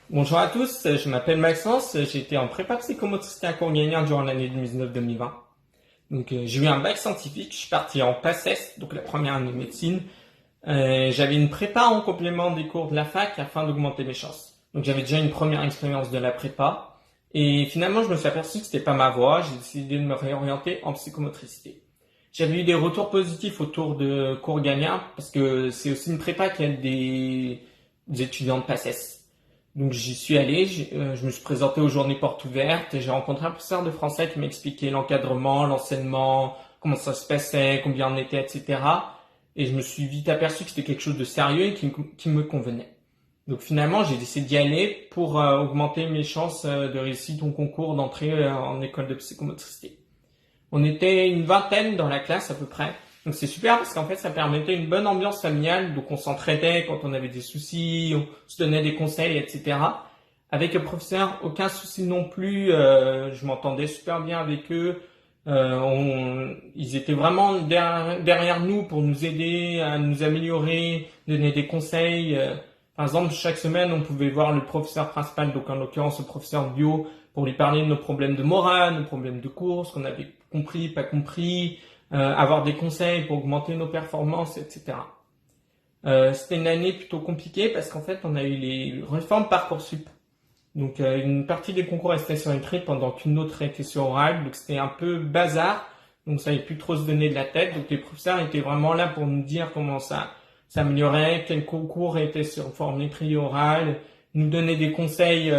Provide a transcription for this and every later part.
Bonjour à tous, je m'appelle Maxence, j'ai été en prépa psychomotricité à Courgagnan durant l'année 2019-2020. J'ai eu un bac scientifique, je suis parti en PACES, donc la première année de médecine. J'avais une prépa en complément des cours de la fac afin d'augmenter mes chances. Donc j'avais déjà une première expérience de la prépa et finalement je me suis aperçu que c'était pas ma voie, j'ai décidé de me réorienter en psychomotricité. J'avais eu des retours positifs autour de Courgagnan parce que c'est aussi une prépa qui a des étudiants de PACES. Donc j'y suis allé, je me suis présenté aux journées portes ouvertes et j'ai rencontré un professeur de français qui m'expliquait l'encadrement, l'enseignement, comment ça se passait, combien on était, etc. Et je me suis vite aperçu que c'était quelque chose de sérieux et qui me convenait. Donc finalement, j'ai décidé d'y aller pour augmenter mes chances de réussite au concours d'entrée en école de psychomotricité. On était une vingtaine dans la classe à peu près. Donc c'est super parce qu'en fait ça permettait une bonne ambiance familiale. Donc on s'entraidait quand on avait des soucis, on se donnait des conseils, etc. Avec le professeur, aucun souci non plus. Je m'entendais super bien avec eux. Ils étaient vraiment derrière nous pour nous aider à nous améliorer, donner des conseils. Par exemple, chaque semaine, on pouvait voir le professeur principal, donc en l'occurrence le professeur bio, pour lui parler de nos problèmes de morale, nos problèmes de cours, ce qu'on avait compris, pas compris, avoir des conseils pour augmenter nos performances, etc. C'était une année plutôt compliquée parce qu'en fait, on a eu les réformes Parcoursup. Donc une partie des concours restait sur écrit pendant qu'une autre était sur oral, donc c'était un peu bazar, donc ça n'avait plus trop se donner de la tête. Donc les professeurs étaient vraiment là pour nous dire comment ça s'améliorait, quel concours était sur forme écrit oral, nous donner des conseils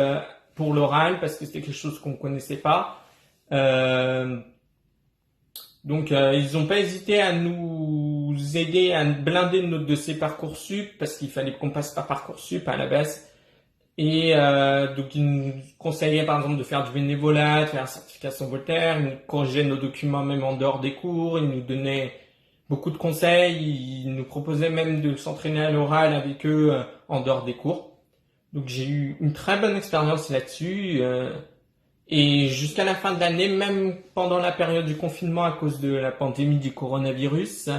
pour l'oral parce que c'était quelque chose qu'on ne connaissait pas. Euh, ils n'ont pas hésité à nous aider à blinder notre dossier Parcoursup parce qu'il fallait qu'on passe par Parcoursup à la base. Et donc, ils nous conseillaient par exemple de faire du bénévolat, de faire la certification Voltaire, ils nous corrigeaient nos documents même en dehors des cours, ils nous donnaient beaucoup de conseils, ils nous proposaient même de s'entraîner à l'oral avec eux en dehors des cours. Donc j'ai eu une très bonne expérience là-dessus. Et jusqu'à la fin de l'année, même pendant la période du confinement à cause de la pandémie du coronavirus,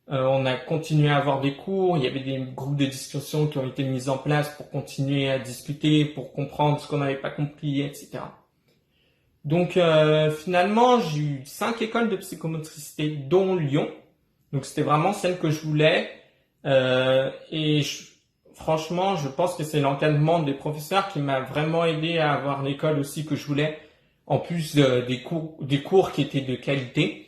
on a continué à avoir des cours, il y avait des groupes de discussion qui ont été mis en place pour continuer à discuter, pour comprendre ce qu'on n'avait pas compris, etc. Donc finalement, j'ai eu 5 écoles de psychomotricité, dont Lyon. Donc c'était vraiment celle que je voulais. Franchement, je pense que c'est l'encadrement des professeurs qui m'a vraiment aidé à avoir l'école aussi que je voulais, en plus des cours qui étaient de qualité.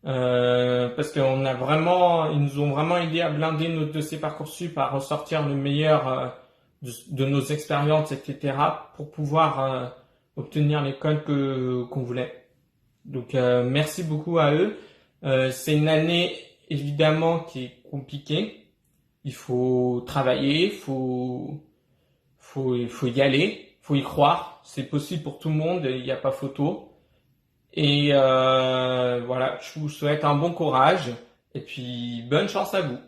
Parce qu'on a vraiment, ils nous ont vraiment aidé à blinder notre dossier Parcoursup, à ressortir le meilleur de nos expériences, etc., pour pouvoir obtenir l'école qu'on voulait. Donc merci beaucoup à eux. C'est une année évidemment qui est compliquée. Il faut travailler, il faut y aller, il faut y croire. C'est possible pour tout le monde, il n'y a pas photo. Et voilà, je vous souhaite un bon courage et puis bonne chance à vous.